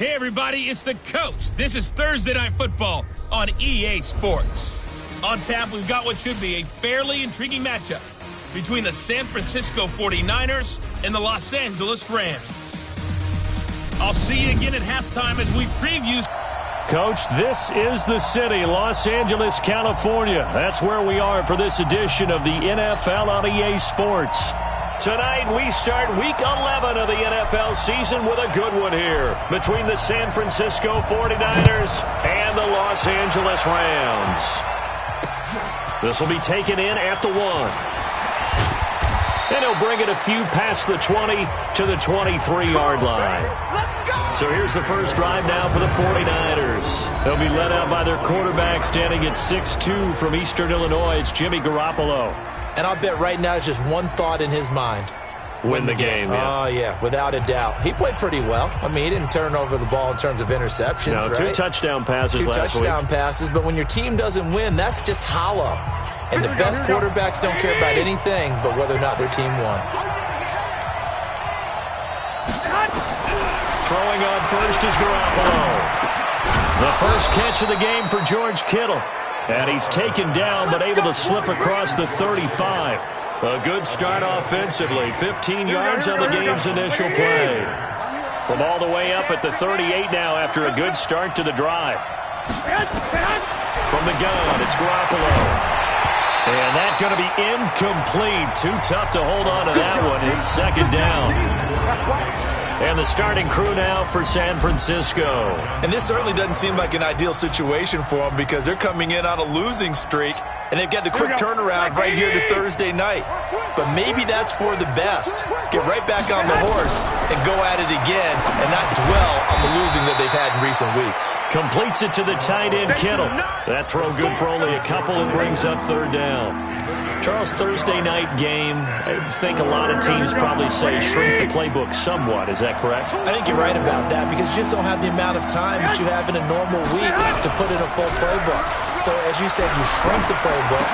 Hey everybody, it's the coach. This is Thursday Night Football on EA Sports. On tap, we've got what should be a fairly intriguing matchup between the San Francisco 49ers and the Los Angeles Rams. I'll see you again at halftime as we preview. Coach, this is the city, Los Angeles, California. That's where we are for this edition of the NFL on EA Sports. Tonight, we start Week 11 of the NFL season with a good one here between the San Francisco 49ers and the Los Angeles Rams. This will be taken in at the 1. And he'll bring it a few past the 20 to the 23-yard line. So here's the first drive now for the 49ers. They'll be led out by their quarterback standing at 6'2" from Eastern Illinois. It's Jimmy Garoppolo. And I'll bet right now it's just one thought in his mind. Win the game. Yeah. Oh, yeah, without a doubt. He played pretty well. I mean, he didn't turn over the ball in terms of interceptions, no, right? 2 touchdown passes last week. 2 touchdown passes, but when your team doesn't win, that's just hollow. And the best quarterbacks don't care about anything but whether or not their team won. Throwing on first is Garoppolo. The first catch of the game for George Kittle. And he's taken down but able to slip across the 35. A good start offensively. 15 yards on the game's initial play. From all the way up at the 38 now after a good start to the drive. From the gun, it's Garoppolo. And that's going to be incomplete. Too tough to hold on to that one. It's second down. And the starting crew now for San Francisco. And this certainly doesn't seem like an ideal situation for them because they're coming in on a losing streak, and they've got the quick turnaround right here to Thursday night. But maybe that's for the best. Get right back on the horse and go at it again and not dwell on the losing that they've had in recent weeks. Completes it to the tight end, Kittle. That throw good for only a couple and brings up third down. Charles, Thursday night game, I think a lot of teams probably say shrink the playbook somewhat. Is that correct? I think you're right about that because you just don't have the amount of time that you have in a normal week to put in a full playbook. So, as you said, you shrink the playbook,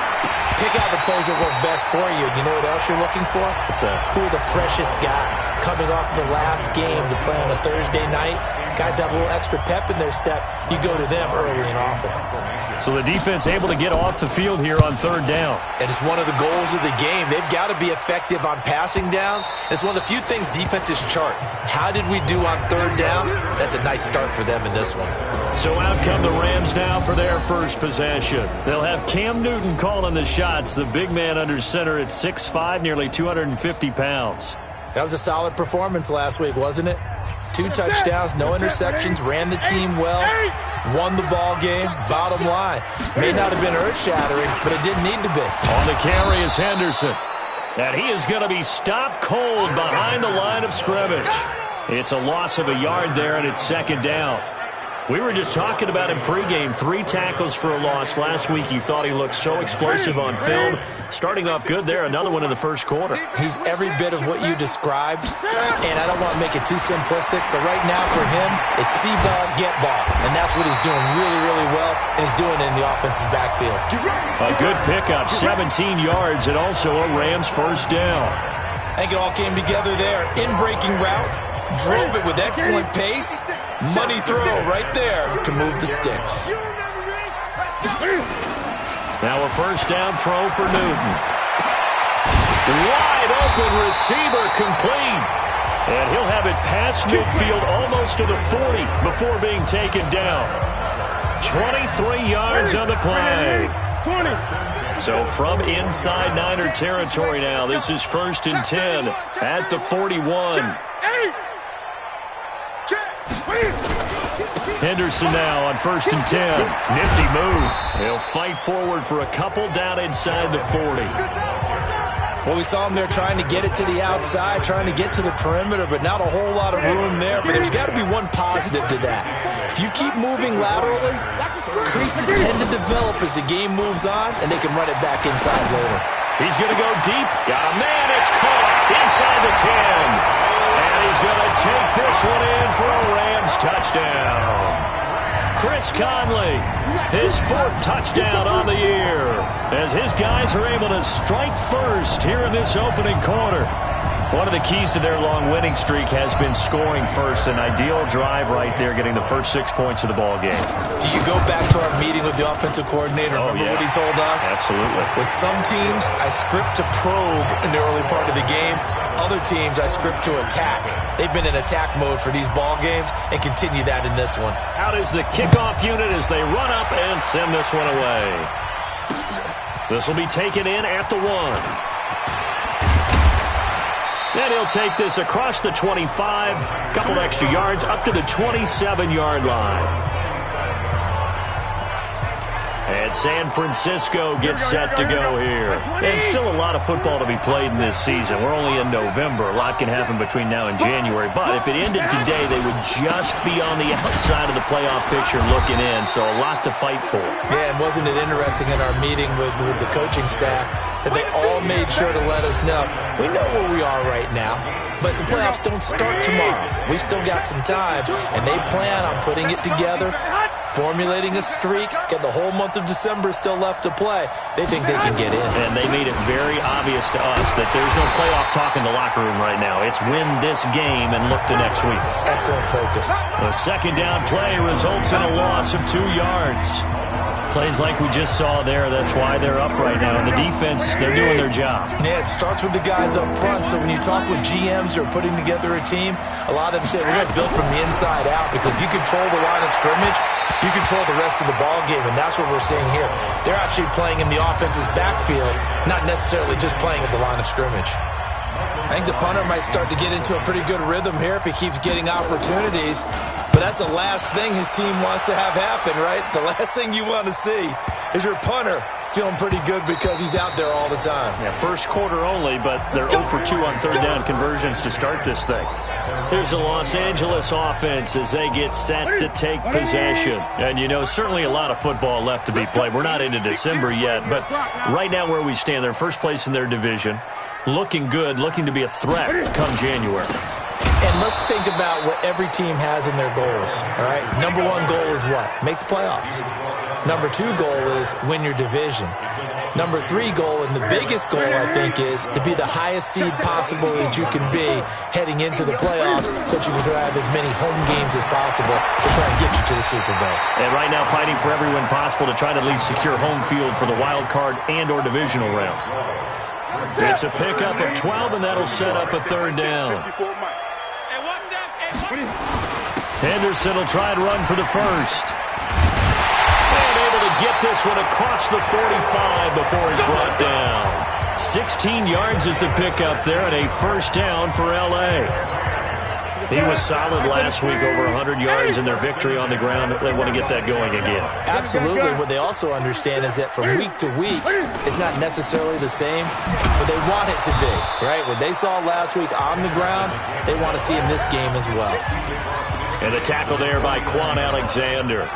pick out the plays that work best for you. You know what else you're looking for? What's that? Who are the freshest guys coming off the last game to play on a Thursday night? Guys have a little extra pep in their step. You go to them early and often. So the defense able to get off the field here on third down. And it's one of the goals of the game. They've got to be effective on passing downs. It's one of the few things defenses chart. How did we do on third down? That's a nice start for them in this one. So out come the Rams now for their first possession. They'll have Cam Newton calling the shots. The big man under center at 6'5", nearly 250 pounds. That was a solid performance last week, wasn't it? 2 touchdowns, no interceptions, ran the team well, won the ball game. Bottom line, may not have been earth-shattering, but it didn't need to be. On the carry is Henderson. And he is going to be stopped cold behind the line of scrimmage. It's a loss of a yard there, and it's second down. We were just talking about him pregame. 3 tackles for a loss last week. You thought he looked so explosive on film. Starting off good there. Another one in the first quarter. He's every bit of what you described, and I don't want to make it too simplistic, but right now for him, it's see ball, get ball, and that's what he's doing really, really well, and he's doing it in the offense's backfield. A good pickup, 17 yards, and also a Rams first down. I think it all came together there. In-breaking route, drove it with excellent pace. Money throw right there to move the sticks. Now a first down throw for Newton. Wide open receiver complete. And he'll have it past midfield almost to the 40 before being taken down. 23 yards on the play. So from inside Niner territory now, this is 1st and 10 at the 41. Henderson now on 1st and 10. Nifty move. He'll fight forward for a couple down inside the 40. Well, we saw him there trying to get it to the outside, trying to get to the perimeter, but not a whole lot of room there. But there's got to be one positive to that. If you keep moving laterally, creases tend to develop as the game moves on, and they can run it back inside later. He's going to go deep. Got a man. It's caught inside the 10. And he's going to take this one in for a Rams touchdown. Chris Conley, his 4th touchdown on the year, as his guys are able to strike first here in this opening quarter. One of the keys to their long winning streak has been scoring first. An ideal drive right there, getting the first 6 points of the ball game. Do you go back to our meeting with the offensive coordinator? Remember what he told us? Absolutely. With some teams, I script to probe in the early part of the game. Other teams, I script to attack. They've been in attack mode for these ball games and continue that in this one. Out is the kickoff unit as they run up and send this one away. This will be taken in at the 1. And he'll take this across the 25, a couple extra yards, up to the 27-yard line. And San Francisco gets set to go here. And still a lot of football to be played in this season. We're only in November. A lot can happen between now and January. But if it ended today, they would just be on the outside of the playoff picture looking in. So a lot to fight for. Yeah, and wasn't it interesting in our meeting with the coaching staff that they all made sure to let us know, we know where we are right now, but the playoffs don't start tomorrow. We still got some time, and they plan on putting it together, formulating a streak, get the whole month of December still left to play. They think they can get in. And they made it very obvious to us that there's no playoff talk in the locker room right now. It's win this game and look to next week. Excellent focus. The second down play results in a loss of 2 yards. Plays like we just saw there, that's why they're up right now. And the defense, they're doing their job. Yeah, it starts with the guys up front. So when you talk with GMs who are putting together a team, a lot of them say, we're going to build from the inside out, because if you control the line of scrimmage, you control the rest of the ball game, and that's what we're seeing here. They're actually playing in the offense's backfield, not necessarily just playing at the line of scrimmage. I think the punter might start to get into a pretty good rhythm here if he keeps getting opportunities. But that's the last thing his team wants to have happen, right? The last thing you want to see is your punter feeling pretty good because he's out there all the time. Yeah, first quarter only, but they're 0 for 2 on third down conversions to start this thing. Here's the Los Angeles offense as they get set to take possession. And, you know, certainly a lot of football left to be played. We're not into December yet, but right now where we stand, they're first place in their division. Looking good, looking to be a threat come January. And let's think about what every team has in their goals, all right? Number 1 goal is what? Make the playoffs. Number 2 goal is win your division. Number 3 goal, and the biggest goal, I think, is to be the highest seed possible that you can be heading into the playoffs so that you can have as many home games as possible to try and get you to the Super Bowl. And right now fighting for every win possible to try to at least secure home field for the wild card and or divisional round. It's a pickup of 12, and that'll set up a third down. Henderson will try and run for the first. And able to get this one across the 45 before he's brought down. 16 yards is the pickup there, and a first down for L.A. He was solid last week, over 100 yards in their victory on the ground. They want to get that going again. Absolutely. What they also understand is that from week to week, it's not necessarily the same, but they want it to be, right? What they saw last week on the ground, they want to see in this game as well. And the tackle there by Quan Alexander.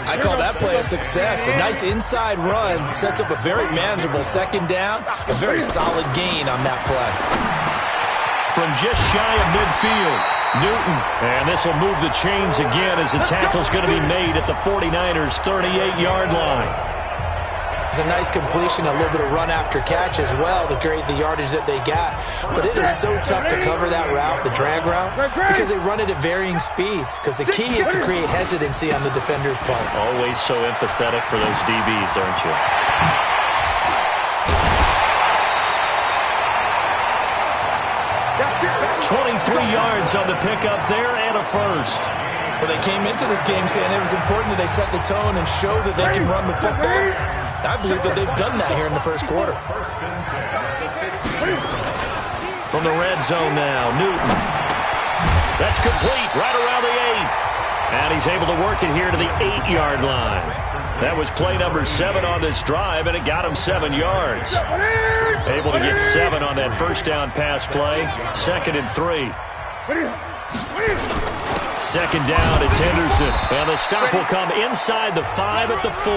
I call that play a success. A nice inside run sets up a very manageable second down, a very solid gain on that play. From just shy of midfield, Newton. And this will move the chains again as the tackle's going to be made at the 49ers' 38-yard line. It's a nice completion, a little bit of run after catch as well to create the yardage that they got. But it is so tough to cover that route, the drag route, because they run it at varying speeds. Because the key is to create hesitancy on the defender's part. Always so empathetic for those DBs, aren't you? 23 yards on the pickup there and a first. Well, they came into this game saying it was important that they set the tone and show that they can run the football. I believe that they've done that here in the first quarter. From the red zone now, Newton. That's complete right around the 8. And he's able to work it here to the 8-yard line. That was play number 7 on this drive, and it got him 7 yards. Able to get 7 on that first down pass play. 2nd and 3. Second down, it's Henderson. And the stop will come inside the 5 at the 4.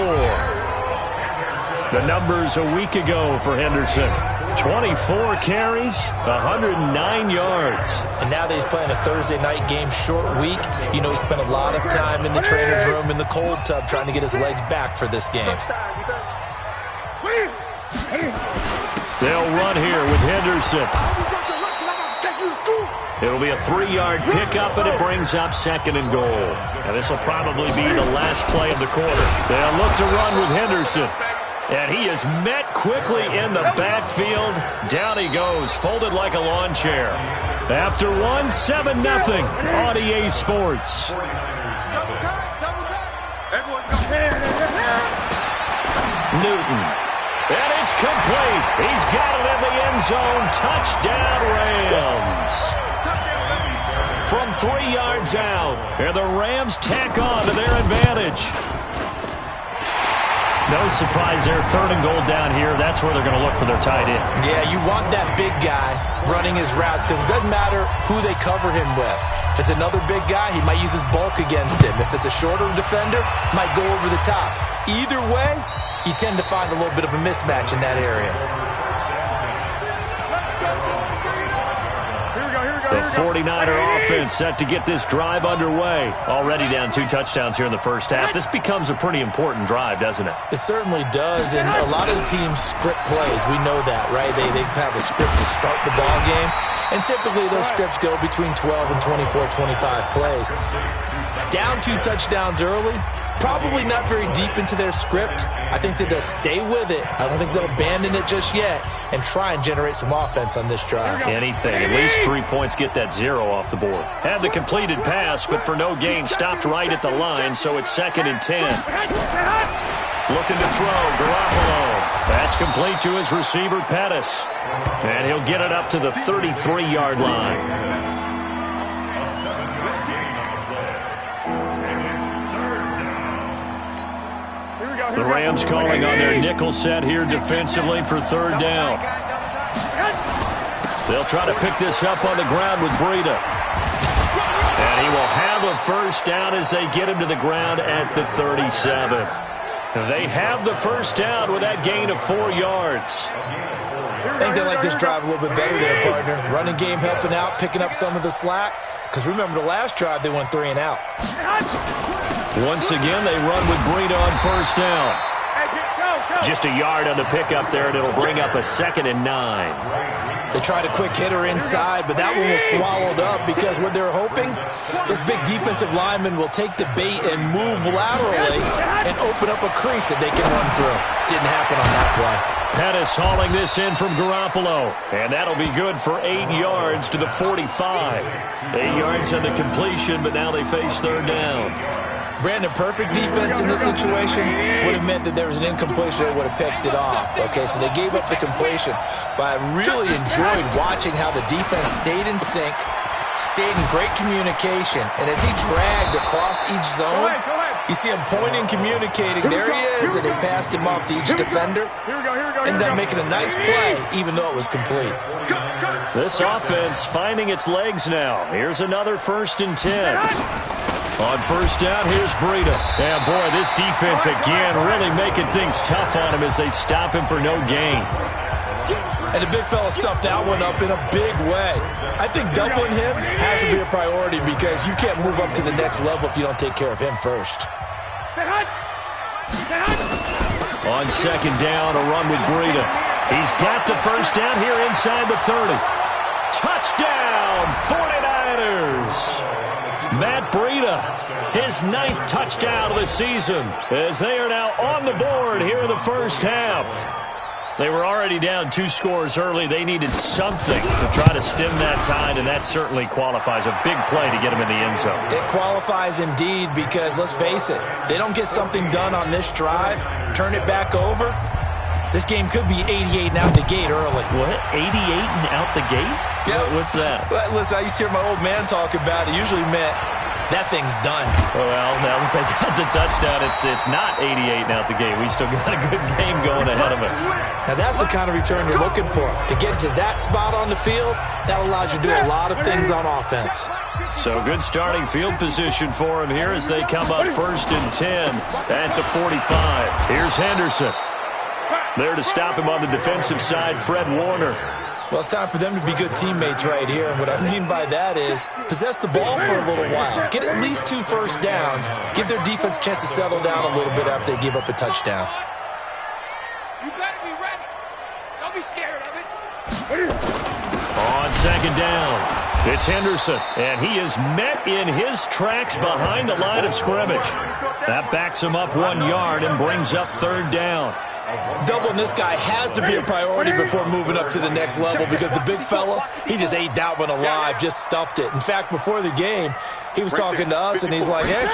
The numbers a week ago for Henderson. 24 carries, 109 yards. And now that he's playing a Thursday night game, short week, you know he spent a lot of time in the trainer's room in the cold tub trying to get his legs back for this game. They'll run here with Henderson. It'll be a 3-yard pickup, and it brings up 2nd and goal. And this will probably be the last play of the quarter. They'll look to run with Henderson. And he is met quickly in the backfield. Down he goes, folded like a lawn chair. After 1, 7-0 on EA Sports. Newton. And it's complete. He's got it in the end zone. Touchdown, Rams. From 3 yards out. And the Rams tack on to their advantage. No surprise there. 3rd and goal down here. That's where they're going to look for their tight end. Yeah, you want that big guy running his routes because it doesn't matter who they cover him with. If it's another big guy, he might use his bulk against him. If it's a shorter defender, might go over the top. Either way, you tend to find a little bit of a mismatch in that area. The 49er offense set to get this drive underway. Already down 2 touchdowns here in the first half. This becomes a pretty important drive, doesn't it? It certainly does, and a lot of the teams script plays. We know that, right? They have a script to start the ball game, and typically those scripts go between 12 and 24, 25 plays. Down 2 touchdowns early, probably not very deep into their script. I think that they'll stay with it. I don't think they'll abandon it just yet and try and generate some offense on this drive. Anything. At least 3 points get that 0 off the board. Had the completed pass, but for no gain, stopped right at the line, so it's 2nd and 10. Looking to throw, Garoppolo. That's complete to his receiver, Pettis. And he'll get it up to the 33-yard line. The Rams calling on their nickel set here defensively for 3rd down. They'll try to pick this up on the ground with Breida. And he will have a 1st down as they get him to the ground at the 37. They have the 1st down with that gain of 4 yards. I think they like this drive a little bit better there, partner. Running game helping out, picking up some of the slack. Because remember, the last drive, they went 3 and out. Once again, they run with Breida on 1st down. Just a yard on the pickup there, and it'll bring up a 2nd and 9. They tried a quick hitter inside, but that one was swallowed up because what they're hoping, this big defensive lineman will take the bait and move laterally and open up a crease that they can run through. Didn't happen on that play. Pettis hauling this in from Garoppolo, and that'll be good for 8 yards to the 45. 8 yards on the completion, but now they face 3rd down. Brandon, perfect defense in this situation would have meant that there was an incompletion that would have picked it off. Okay, so they gave up the completion. But I really enjoyed watching how the defense stayed in sync, stayed in great communication. And as he dragged across each zone, you see him pointing, communicating. There he is, and they passed him off to each defender. Ended up making a nice play, even though it was complete. This offense finding its legs now. Here's another 1st and 10. On 1st down, here's Breida. And, boy, this defense again really making things tough on him as they stop him for no gain. And the big fella stuffed that one up in a big way. I think doubling him has to be a priority because you can't move up to the next level if you don't take care of him first. On 2nd down, a run with Breida. He's got the 1st down here inside the 30. Touchdown, 49ers! Matt Breida, his 9th touchdown of the season, as they are now on the board here in the first half. They were already down 2 scores early. They needed something to try to stem that tide, and that certainly qualifies. A big play to get them in the end zone. It qualifies indeed because, let's face it, they don't get something done on this drive, turn it back over, this game could be 88 and out the gate early. What? 88 and out the gate? Yeah. What's that? Well, listen, I used to hear my old man talk about it. Usually meant that thing's done. Well, now that they got the touchdown, it's not 88 and out the gate. We still got a good game going ahead of us. Now, that's the kind of return you're looking for. To get to that spot on the field, that allows you to do a lot of things on offense. So good starting field position for him here as they come up 1st and 10 at the 45. Here's Henderson. There to stop him on the defensive side, Fred Warner. Well, it's time for them to be good teammates right here. And what I mean by that is possess the ball for a little while. Get at least 2 first downs. Give their defense a chance to settle down a little bit after they give up a touchdown. You better be ready. Double On second down, it's Henderson, and he is met in his tracks behind the line of scrimmage. That backs him up 1 yard and brings up third down. Doubling this guy has to be a priority before moving up to the next level because the big fella, he just ate that one alive, just stuffed it. In fact, before the game, he was talking to us, and he's like, hey,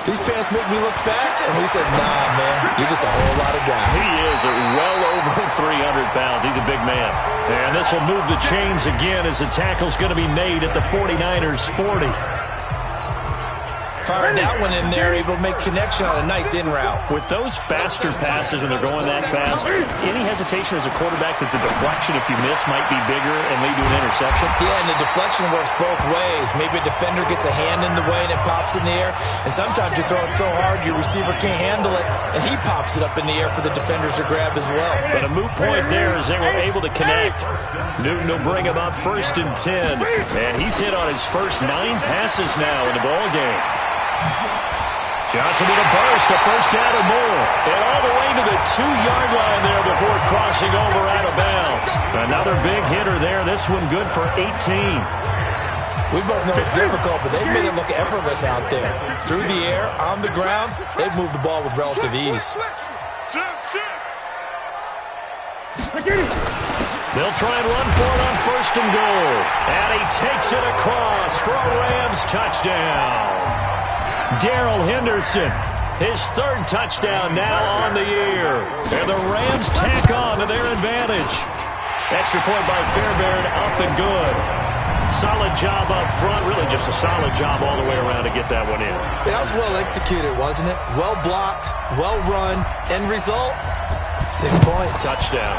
these pants make me look fat. And we said, nah, man, you're just a whole lot of guy. He is well over 300 pounds. He's a big man. And this will move the chains again as the tackle's going to be made at the 49ers 40. Fired that one in there, able to make connection on a nice in route. With those faster passes when they're going that fast, any hesitation as a quarterback that the deflection, if you miss, might be bigger and lead to an interception? Yeah, and the deflection works both ways. Maybe a defender gets a hand in the way and it pops in the air, and sometimes you throw it so hard your receiver can't handle it, and he pops it up in the air for the defenders to grab as well. But a moot point there as they were able to connect. Newton will bring him up 1st and 10, and he's hit on his first 9 passes now in the ball game. Johnson with a burst, a first down or more. And all the way to the 2-yard line there before crossing over out of bounds. Another big hitter there. This one good for 18. We both know it's difficult, but they've made it look effortless out there. Through the air, on the ground, they've moved the ball with relative ease. They'll try and run for it on 1st and goal. And he takes it across for a Rams touchdown. Darrell Henderson, his 3rd touchdown now on the year. And the Rams tack on to their advantage. Extra point by Fairbairn, up and good. Solid job up front, really just a solid job all the way around to get that one in. That was well executed, wasn't it? Well blocked, well run. End result, 6 points. Touchdown.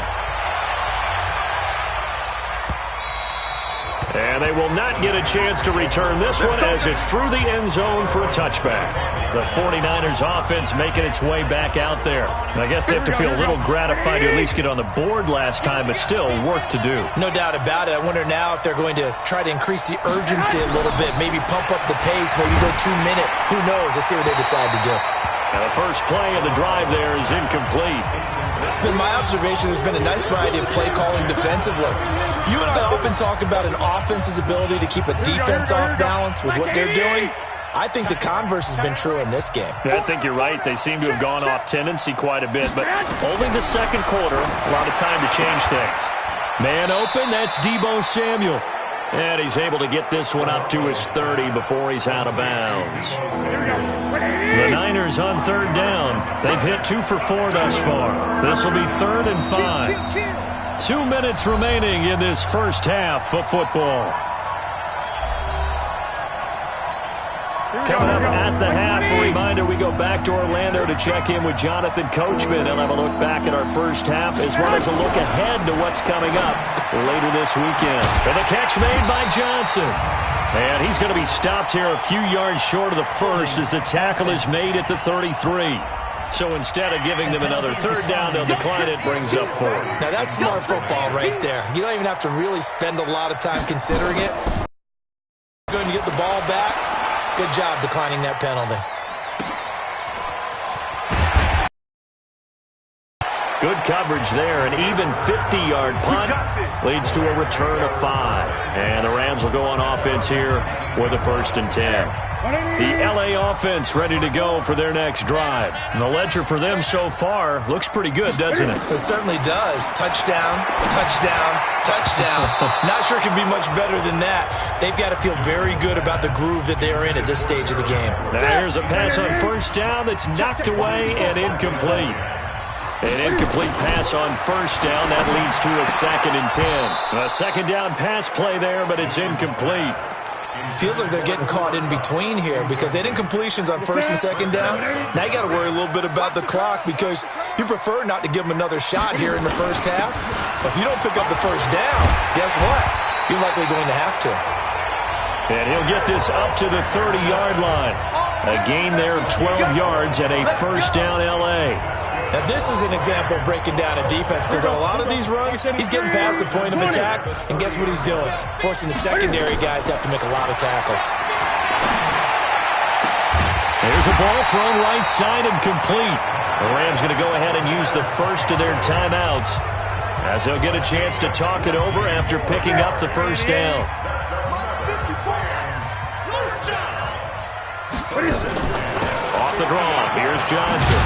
And they will not get a chance to return this one as it's through the end zone for a touchback. The 49ers offense making its way back out there. And I guess they have to feel a little gratified to at least get on the board last time, but still work to do. No doubt about it. I wonder now if they're going to try to increase the urgency a little bit, maybe pump up the pace, maybe go 2-minute. Who knows? Let's see what they decide to do. Now the first play of the drive there is incomplete. It's been my observation there's been a nice variety of play calling defensively. You and I often talk about an offense's ability to keep a defense off balance with what they're doing. I think the converse has been true in this game. I think you're right. They seem to have gone off tendency quite a bit, but only the second quarter, a lot of time to change things. Man open, that's Deebo Samuel. And he's able to get this one up to his 30 before he's out of bounds. The Niners on 3rd down. They've hit 2 for 4 thus far. This will be 3rd and 5. 2 minutes remaining in this first half of football. Coming up at the half, a reminder, we go back to Orlando to check in with Jonathan Coachman. He'll have a look back at our first half as well as a look ahead to what's coming up later this weekend. And the catch made by Johnson. And he's going to be stopped here a few yards short of the first as the tackle is made at the 33. So instead of giving them another 3rd down, they'll decline it, brings up 4. Now that's smart football right there. You don't even have to really spend a lot of time considering it. Going to get the ball back. Good job declining that penalty. Good coverage there. An even 50-yard punt leads to a return of 5. And the Rams will go on offense here with a 1st and 10. The L.A. offense ready to go for their next drive. And the ledger for them so far looks pretty good, doesn't it? It certainly does. Touchdown, touchdown, touchdown. Not sure it can be much better than that. They've got to feel very good about the groove that they're in at this stage of the game. Now here's a pass on 1st down that's knocked away and incomplete. An incomplete pass on 1st down. That leads to a 2nd and 10. A 2nd down pass play there, but it's incomplete. Feels like they're getting caught in between here because they had incompletions on 1st and 2nd down. Now you got to worry a little bit about the clock because you prefer not to give them another shot here in the first half. But if you don't pick up the 1st down, guess what? You're likely going to have to. And he'll get this up to the 30-yard line. A gain there of 12 yards at a 1st down L.A. Now, this is an example of breaking down a defense because on a lot of these runs, he's getting past the point of attack, and guess what he's doing? Forcing the secondary guys to have to make a lot of tackles. There's a ball thrown right side and complete. The Rams going to go ahead and use the first of their timeouts. as he'll get a chance to talk it over after picking up the first down. Off the draw, here's Johnson.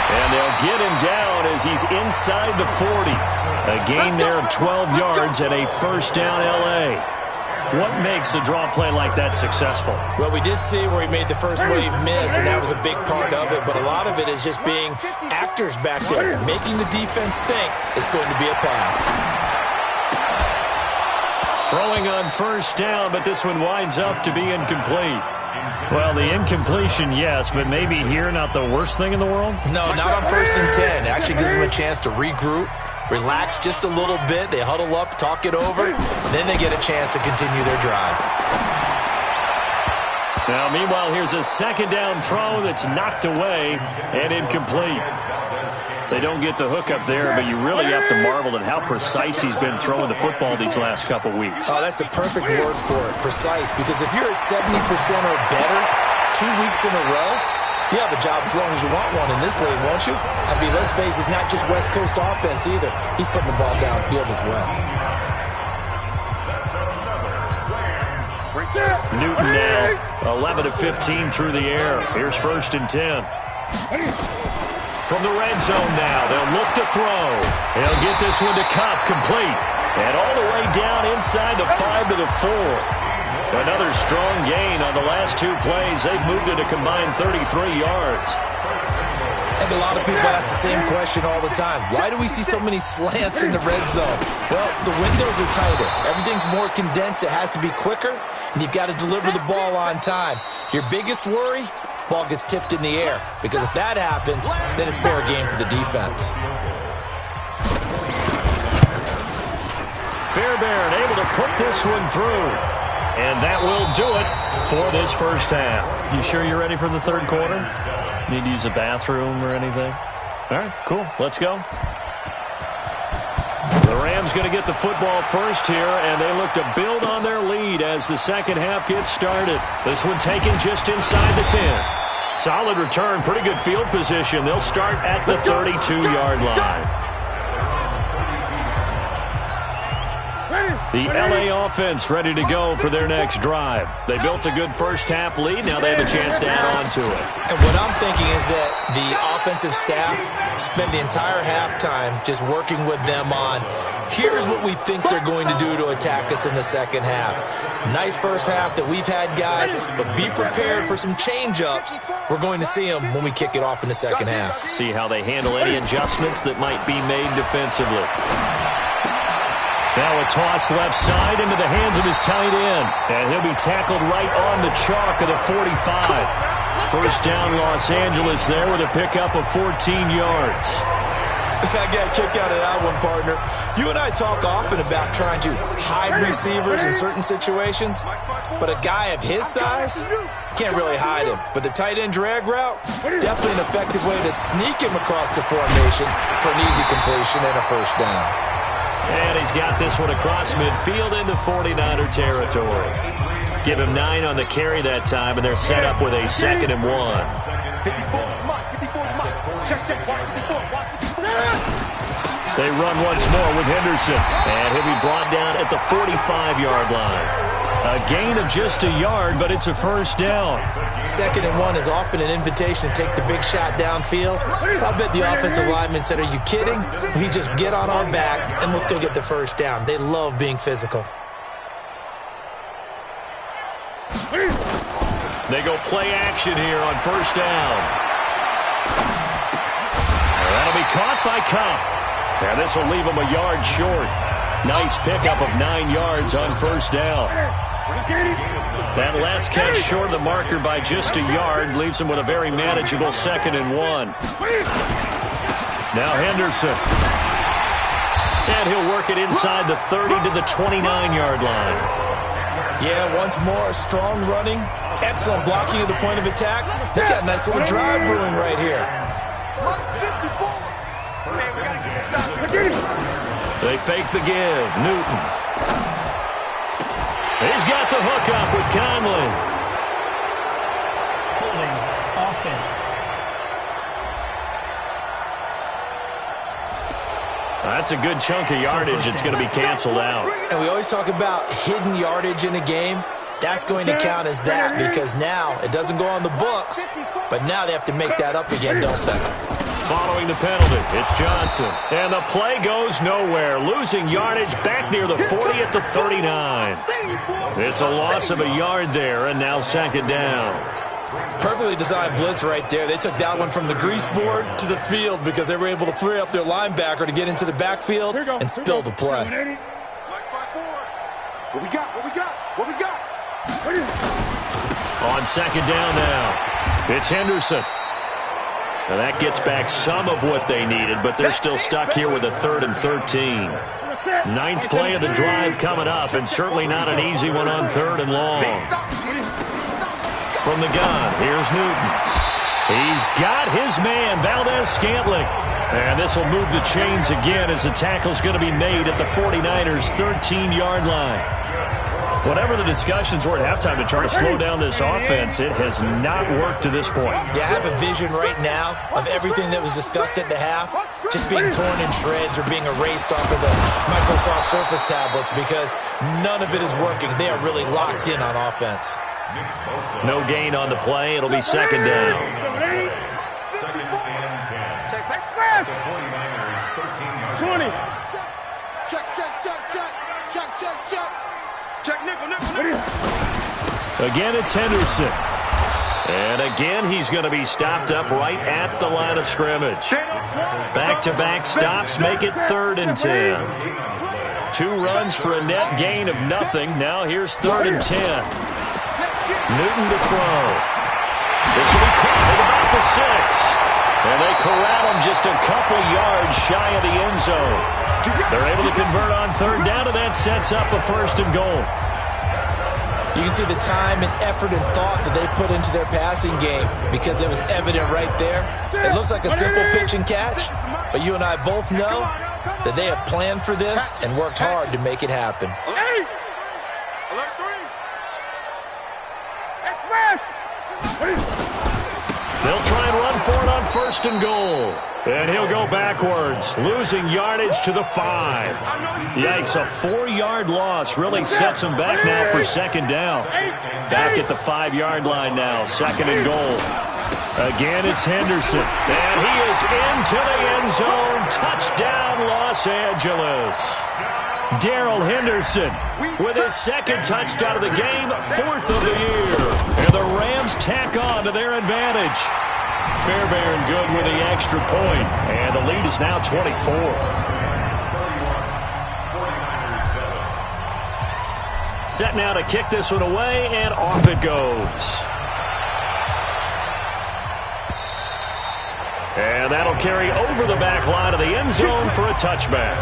And they'll get him down as he's inside the 40. A gain there of 12 yards and a first down L.A. What makes a draw play like that successful? Well, we did see where he made the first wave miss, and that was a big part of it. But a lot of it is just being actors back there, making the defense think it's going to be a pass. Throwing on first down, but this one winds up to be incomplete. Well, the incompletion, yes, but maybe here not the worst thing in the world? No, not on 1st and 10. It actually gives them a chance to regroup, relax just a little bit. They huddle up, talk it over. Then they get a chance to continue their drive. Now, meanwhile, here's a second down throw that's knocked away and incomplete. They don't get the hook up there, but you really have to marvel at how precise he's been throwing the football these last couple weeks. Oh, that's the perfect word for it, precise. Because if you're at 70% or better 2 weeks in a row, you have a job as long as you want one in this league, won't you? I mean, let's face it, it's not just West Coast offense either. He's putting the ball downfield as well. Newton now 11 of 15 through the air. Here's 1st and 10. From the red zone now, they'll look to throw. He'll get this one to Cup, complete. And all the way down inside the 5 to the 4. Another strong gain on the last 2 plays. They've moved it a combined 33 yards. I think a lot of people ask the same question all the time. Why do we see so many slants in the red zone? Well, the windows are tighter. Everything's more condensed. It has to be quicker, and you've got to deliver the ball on time. Your biggest worry? Ball gets tipped in the air, because if that happens, then it's fair game for the defense. Fairbairn able to put this one through, and that will do it for this first half. You sure you're ready for the third quarter? Need to use a bathroom or anything? All right, cool. Let's go. The Rams going to get the football first here, and they look to build on their lead as the second half gets started. This one taken just inside the 10. Solid return, pretty good field position. They'll start at the 32-yard line. The L.A. offense ready to go for their next drive. They built a good first-half lead. Now they have a chance to add on to it. And what I'm thinking is that the offensive staff spent the entire halftime just working with them on, here's what we think they're going to do to attack us in the second half. Nice first half that we've had, guys, but be prepared for some change-ups. We're going to see them when we kick it off in the second half. See how they handle any adjustments that might be made defensively. Now a toss left side into the hands of his tight end. And he'll be tackled right on the chalk of the 45. First down Los Angeles there with a pickup of 14 yards. I got a kick out of that one, partner. You and I talk often about trying to hide receivers in certain situations, but a guy of his size can't really hide him. But the tight end drag route, definitely an effective way to sneak him across the formation for an easy completion and a first down. And he's got this one across midfield into 49er territory. Give him 9 on the carry that time, and they're set up with a 2nd and 1. They run once more with Henderson, and he'll be brought down at the 45-yard line. A gain of just a yard, but it's a first down. 2nd and 1 is often an invitation to take the big shot downfield. I bet the offensive lineman said, are you kidding? We just get on our backs, and we'll still get the first down. They love being physical. They go play action here on first down. That'll be caught by Cup. And this will leave him a yard short. Nice pickup of 9 yards on first down. That last catch short of the marker by just a yard leaves him with a very manageable 2nd and 1. Now Henderson. And he'll work it inside the 30 to the 29-yard line. Yeah, once more, strong running, excellent blocking at the point of attack. They've got a nice little drive brewing right here. They fake the give. Newton. He's got the hook up with Conley. Holding offense. That's a good chunk of yardage. It's going to be canceled out. And we always talk about hidden yardage in a game. That's going to count as that because now it doesn't go on the books, but now they have to make that up again, don't they? Following the penalty, it's Johnson. And the play goes nowhere. Losing yardage back near the 40 at the 39. It's a loss of a yard there, and now second down. Perfectly designed blitz right there. They took that one from the grease board to the field because they were able to free up their linebacker to get into the backfield and spill the play. What we got? What we got? What we got? On second down now, it's Henderson. Now that gets back some of what they needed, but they're still stuck here with a 3rd and 13. Ninth play of the drive coming up, and certainly not an easy one on 3rd and long. From the gun, here's Newton. He's got his man, Valdez-Scantling. And this will move the chains again as the tackle's going to be made at the 49ers' 13-yard line. Whatever the discussions were at halftime to try to slow down this offense, it has not worked to this point. Yeah, I have a vision right now of everything that was discussed at the half just being torn in shreds or being erased off of the Microsoft Surface tablets because none of it is working. They are really locked in on offense. No gain on the play. It'll be second down. Second and 10. Check back. 20. Check. Check, nickel. Again, it's Henderson. And again, he's going to be stopped up right at the line of scrimmage. Back-to-back stops make it 3rd and 10. 2 runs for a net gain of nothing. Now here's 3rd and 10. Newton to throw. This will be caught at about the 6. And they corral him just a couple yards shy of the end zone. They're able to convert on 3rd down, and that sets up a 1st and goal. You can see the time and effort and thought that they put into their passing game because it was evident right there. It looks like a simple pitch and catch, but you and I both know that they have planned for this and worked hard to make it happen. They'll try and run for it on 1st and goal. And he'll go backwards, losing yardage to the 5. Yikes, a 4-yard loss really sets him back now for second down. Back at the 5-yard line now, 2nd and goal. Again, it's Henderson. And he is into the end zone. Touchdown, Los Angeles. Darrell Henderson with his 2nd touchdown of the game, 4th of the year. And the Rams tack on to their advantage. Fairbairn good with the extra point, and the lead is now 24. Set now to kick this one away, and off it goes. And that'll carry over the back line of the end zone for a touchback.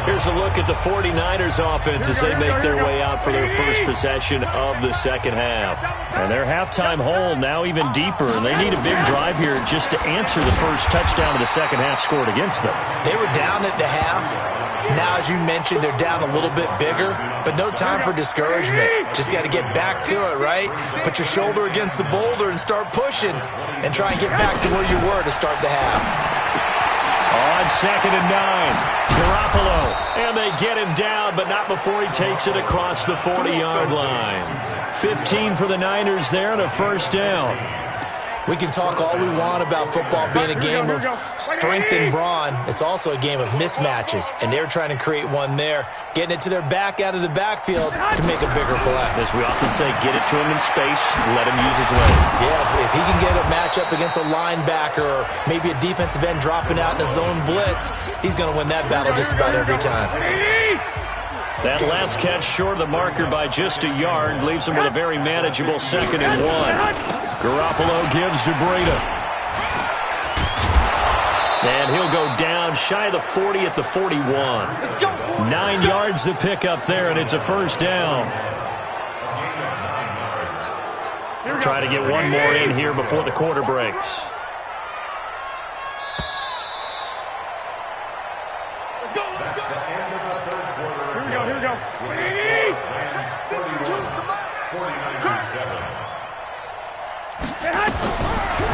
Here's a look at the 49ers offense as they make their way out for their first possession of the second half. And their halftime hole now even deeper, and they need a big drive here just to answer the first touchdown of the second half scored against them. They were down at the half. Now, as you mentioned, they're down a little bit bigger, but no time for discouragement. Just got to get back to it, right? Put your shoulder against the boulder and start pushing and try and get back to where you were to start the half. On 2nd and 9, Garoppolo, and they get him down, but not before he takes it across the 40-yard line. 15 for the Niners there and a 1st down. We can talk all we want about football being a game of strength and brawn. It's also a game of mismatches, and they're trying to create one there, getting it to their back out of the backfield to make a bigger play. As we often say, get it to him in space, let him use his leg. Yeah, if he can get a matchup against a linebacker or maybe a defensive end dropping out in a zone blitz, he's going to win that battle just about every time. That last catch short of the marker by just a yard leaves him with a very manageable 2nd and 1. Garoppolo gives to Breida. And he'll go down shy of the 40 at the 41. 9 yards to pick up there, and it's a 1st down. Try to get one more in here before the quarter breaks. Here we go.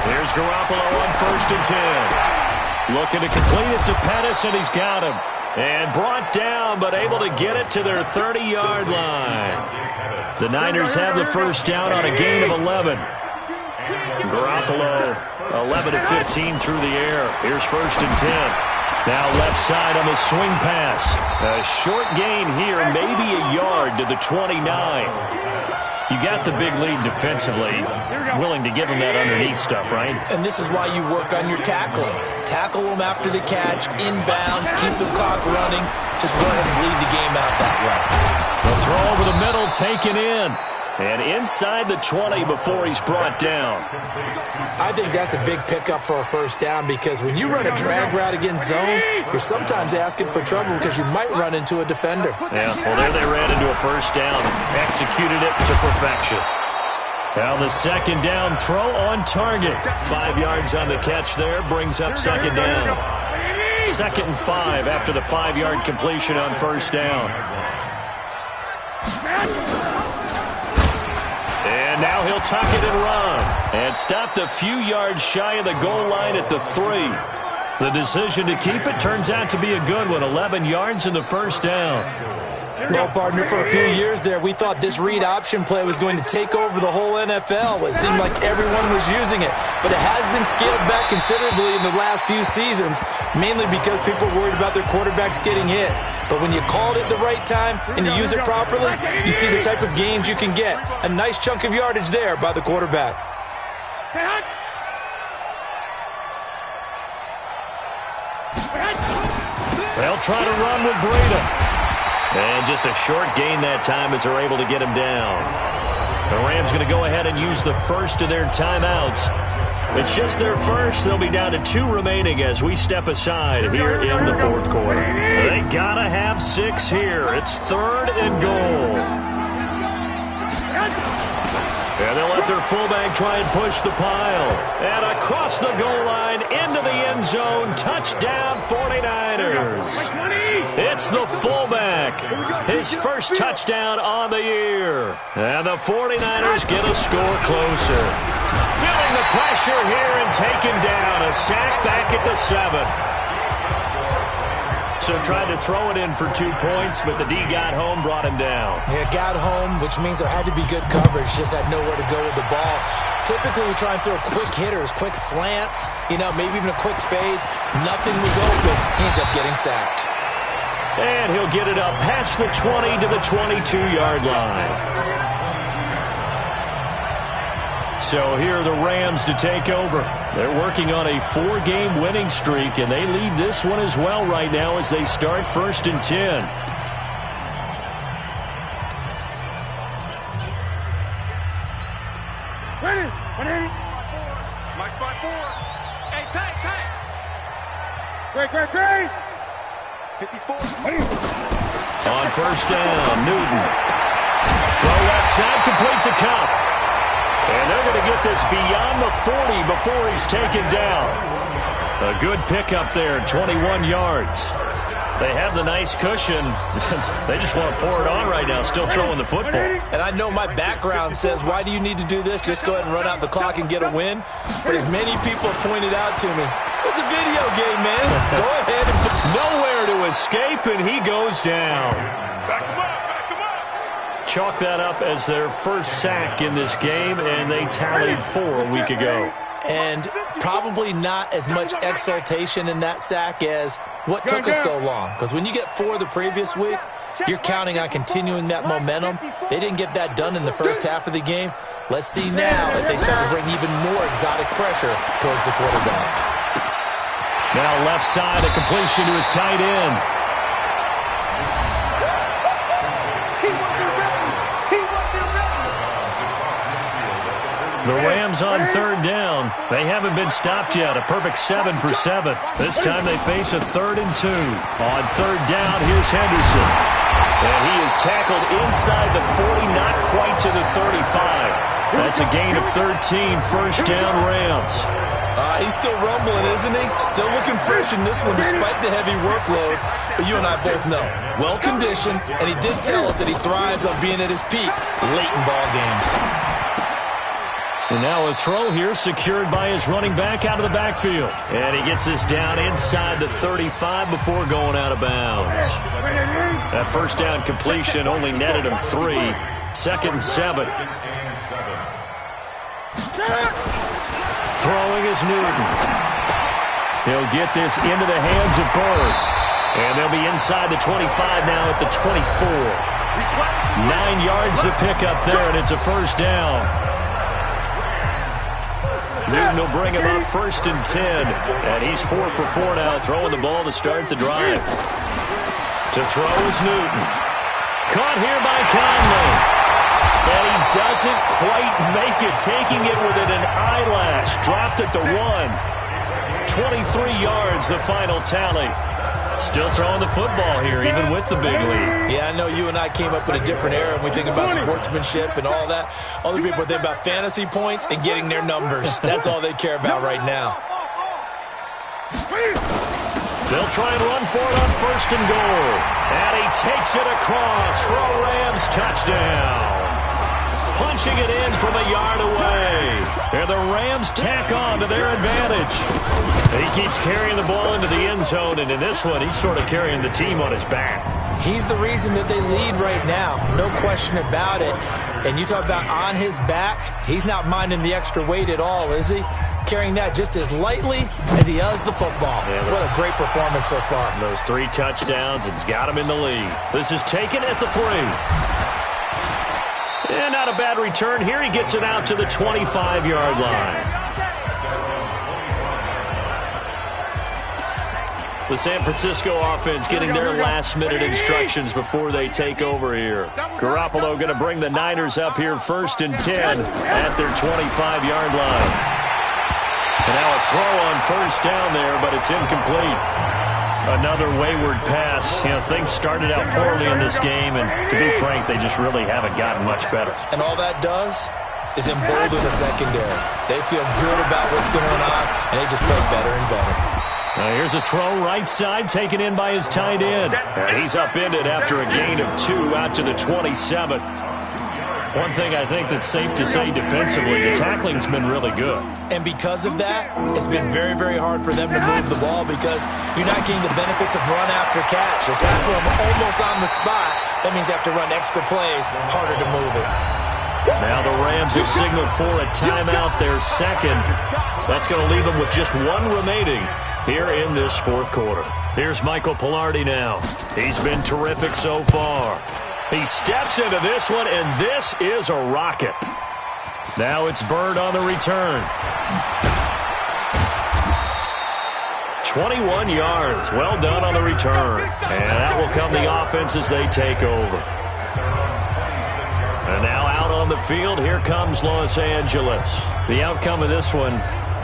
Here's Garoppolo on 1st and 10. Looking to complete it to Pettis, and he's got him. And brought down, but able to get it to their 30-yard line. The Niners have the first down on a gain of 11. Garoppolo, 11 of 15 through the air. Here's 1st and 10. Now left side on the swing pass. A short gain here, maybe a yard to the 29. You got the big lead defensively. Willing to give them that underneath stuff, right? And this is why you work on your tackling. Tackle them after the catch, inbounds, keep the clock running. Just go ahead and bleed the game out that way. The throw over the middle, taken in. And inside the 20 before he's brought down. I think that's a big pickup for a first down because when you run a drag route against zone, you're sometimes asking for trouble because you might run into a defender. Yeah, well, there they ran into a first down. Executed it to perfection. Now the second down throw on target. 5 yards on the catch there, brings up second down. 2nd and 5 after the 5-yard completion on first down. And now he'll tuck it and run. And stopped a few yards shy of the goal line at the 3. The decision to keep it turns out to be a good one. 11 yards in the first down. Well, partner, for a few years there, we thought this read option play was going to take over the whole NFL. It seemed like everyone was using it. But it has been scaled back considerably in the last few seasons, mainly because people are worried about their quarterbacks getting hit. But when you called it the right time and you use it properly, you see the type of gains you can get. A nice chunk of yardage there by the quarterback. They'll try to run with Breida. And just a short gain that time as they're able to get him down. The Rams going to go ahead and use the first of their timeouts. It's just their first. They'll be down to 2 remaining as we step aside here in the 4th quarter. They got to have 6 here. It's 3rd and goal. And they'll let their fullback try and push the pile. And across the goal line, into the end zone. Touchdown, 49ers. It's the fullback. His first touchdown on the year. And the 49ers get a score closer. Feeling the pressure here and taken down. A sack back at the 7. So tried to throw it in for 2 points, but the D got home, brought him down. Yeah, got home, which means there had to be good coverage. Just had nowhere to go with the ball. Typically, we try and throw quick hitters, quick slants, maybe even a quick fade. Nothing was open. He ends up getting sacked. And he'll get it up past the 20 to the 22-yard line. So here are the Rams to take over. They're working on a 4-game winning streak, and they lead this one as well right now as they start 1st and 10. Ready? 180. Mike 5-4. Hey, tank. Great. 54. On first down, Newton. Throw left side, complete to Cup. And they're going to get this beyond the 40 before he's taken down. A good pickup there, 21 yards. They have the nice cushion. They just want to pour it on right now, still throwing the football. And I know my background says, why do you need to do this? Just go ahead and run out the clock and get a win. But as many people have pointed out to me, it's a video game, man. Go ahead and nowhere to escape, and he goes down. Back him up. Chalk that up as their first sack in this game, and they tallied 4 a week ago. And probably not as much exultation in that sack as what took us so long. Because when you get 4 the previous week, you're counting on continuing that momentum. They didn't get that done in the first half of the game. Let's see now if they start to bring even more exotic pressure towards the quarterback. Now left side, a completion to his tight end. The Rams on third down. They haven't been stopped yet. A perfect 7 for 7. This time they face a 3rd and 2. On third down, here's Henderson. And he is tackled inside the 40, not quite to the 35. That's a gain of 13, first down Rams. He's still rumbling, isn't he? Still looking fresh in this one despite the heavy workload. But you and I both know, well-conditioned, and he did tell us that he thrives on being at his peak late in ball games. And now a throw here secured by his running back out of the backfield. And he gets this down inside the 35 before going out of bounds. That first down completion only netted him 3. 2nd and 7. Throwing is Newton. He'll get this into the hands of Bird. And they'll be inside the 25 now at the 24. 9 yards to pick up there, and it's a first down. Newton will bring him up 1st and 10. And he's 4 for 4 now, throwing the ball to start the drive. To throw is Newton. Caught here by Conley. And he doesn't quite make it, taking it within an eyelash. Dropped at the 1. 23 yards, the final tally. Still throwing the football here, even with the big lead. Yeah, I know you and I came up in a different era, and we think about sportsmanship and all that. Other people think about fantasy points and getting their numbers. That's all they care about right now. They'll try and run for it on 1st and goal. And he takes it across for a Rams touchdown. Punching it in from a yard away. And the Rams tack on to their advantage. He keeps carrying the ball into the end zone, and in this one, he's sort of carrying the team on his back. He's the reason that they lead right now. No question about it. And you talk about on his back, he's not minding the extra weight at all, is he? Carrying that just as lightly as he does the football. Yeah, what a great performance so far. Those 3 touchdowns, it's got him in the lead. This is taken at the 3. And not a bad return here. He gets it out to the 25-yard line. The San Francisco offense getting their last-minute instructions before they take over here. Garoppolo going to bring the Niners up here 1st and 10 at their 25-yard line. And now a throw on 1st down there, but it's incomplete. Another wayward pass. You know, things started out poorly in this game, and to be frank, they just really haven't gotten much better. And all that does is embolden the secondary. They feel good about what's going on, and they just play better and better. Now here's a throw right side, taken in by his tight end. And he's upended after a gain of 2 out to the 27. One thing I think that's safe to say defensively, the tackling's been really good. And because of that, it's been very, very hard for them to move the ball because you're not getting the benefits of run after catch. You tackle them almost on the spot. That means you have to run extra plays, harder to move it. Now the Rams have signaled for a timeout, their 2nd. That's going to leave them with just 1 remaining here in this 4th quarter. Here's Michael Pilardi now. He's been terrific so far. He steps into this one, and this is a rocket. Now it's Bird on the return. 21 yards. Well done on the return. And that will come the offense as they take over. And now out on the field, here comes Los Angeles. The outcome of this one,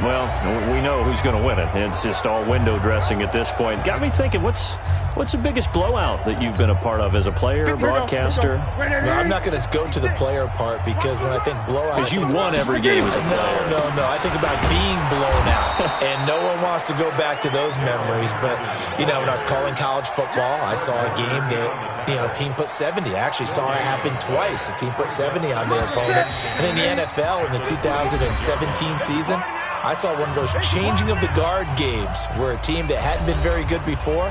well, we know who's going to win it. It's just all window dressing at this point. Got me thinking, what's the biggest blowout that you've been a part of as a player, broadcaster? No, I'm not going to go to the player part because when I think blowout... Because you won every game as a player. No. I think about being blown out. And no one wants to go back to those memories. But, you know, when I was calling college football, I saw a game that, you know, a team put 70. I actually saw it happen twice. A team put 70 on their opponent. And in the NFL, in the 2017 season... I saw one of those changing of the guard games where a team that hadn't been very good before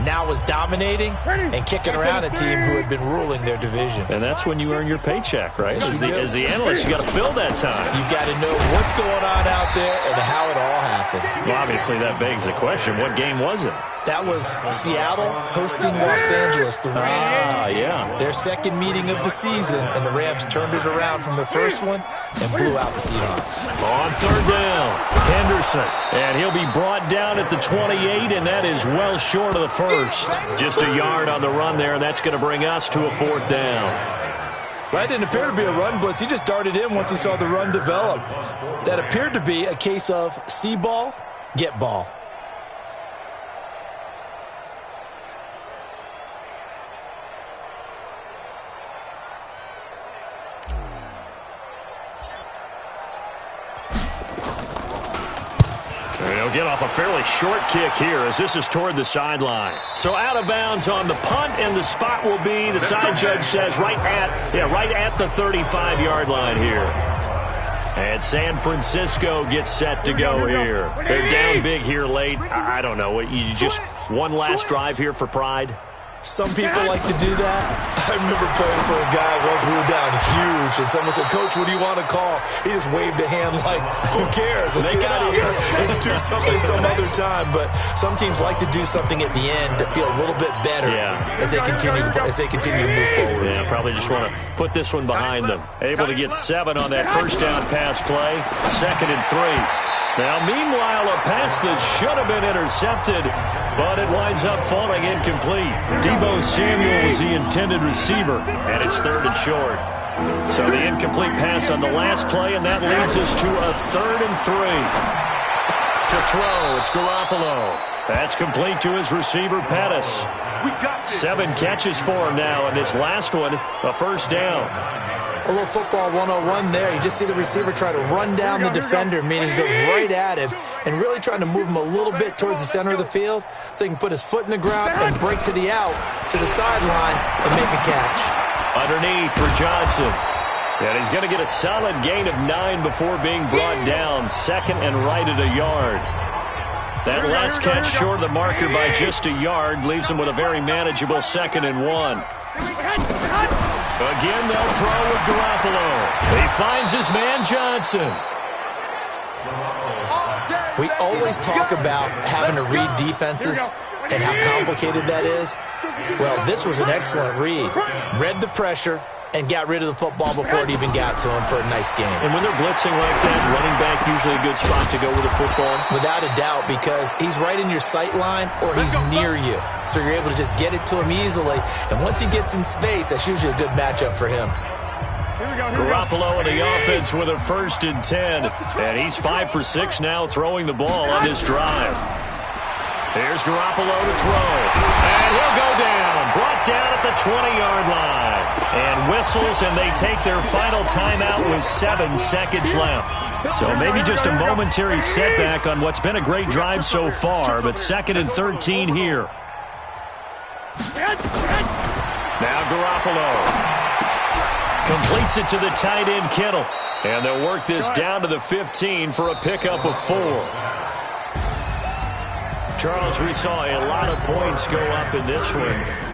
now was dominating and kicking around a team who had been ruling their division. And that's when you earn your paycheck, right? As the analyst, you got to fill that time. You've got to know what's going on out there and how it all happened. Well, obviously, that begs the question, what game was it? That was Seattle hosting Los Angeles, the Rams. Yeah. Their 2nd meeting of the season, and the Rams turned it around from the first one and blew out the Seahawks. On 3rd down, Henderson. And he'll be brought down at the 28, and that is well short of the 1st. Just a yard on the run there, and that's going to bring us to a 4th down. Well, that didn't appear to be a run blitz. He just darted in once he saw the run develop. That appeared to be a case of see ball, get ball. They'll get off a fairly short kick here as this is toward the sideline. So out of bounds on the punt, and the spot will be, the side judge says, right at the 35-yard line here. And San Francisco gets set to go here. They're down big here late. I don't know. You just one last drive here for pride? Some people like to do that. I remember playing for a guy once. We were down huge, and someone said, "Coach, what do you want to call?" He just waved a hand like, "Who cares? Let's get out of here and do something some other time." But some teams like to do something at the end to feel a little bit better as they continue to move forward. Yeah, probably just want to put this one behind them. Able to get 7 on that first down pass play. 2nd and 3. Now, meanwhile, a pass that should have been intercepted, but it winds up falling incomplete. Deebo Samuel was the intended receiver, and it's 3rd and short. So the incomplete pass on the last play, and that leads us to a 3rd and 3. To throw, it's Garoppolo. That's complete to his receiver, Pettis. 7 catches for him now, and this last one, a first down. A little football 101 there. You just see the receiver try to run down the defender, meaning he goes right at him and really trying to move him a little bit towards the center of the field so he can put his foot in the ground and break to the out, to the sideline, and make a catch. Underneath for Johnson. And he's going to get a solid gain of 9 before being brought down. 2nd and right at a yard. That last catch short of the marker by just a yard leaves him with a very manageable 2nd and 1. Again, they'll throw with Garoppolo. He finds his man, Johnson. We always talk about having to read defenses and how complicated that is. Well, this was an excellent read. Read the pressure and got rid of the football before it even got to him for a nice game. And when they're blitzing like that, running back usually a good spot to go with the football? Without a doubt, because he's right in your sight line or he's near you. So you're able to just get it to him easily. And once he gets in space, that's usually a good matchup for him. Garoppolo in the offense with a 1st and 10. And he's 5 for 6 now throwing the ball on this drive. Here's Garoppolo to throw. And he'll go down. Brought down at the 20-yard line. And whistles, and they take their final timeout with 7 seconds left. So maybe just a momentary setback on what's been a great drive so far, but 2nd and 13 here. Now Garoppolo completes it to the tight end, Kittle. And they'll work this down to the 15 for a pickup of 4. Charles, we saw a lot of points go up in this one.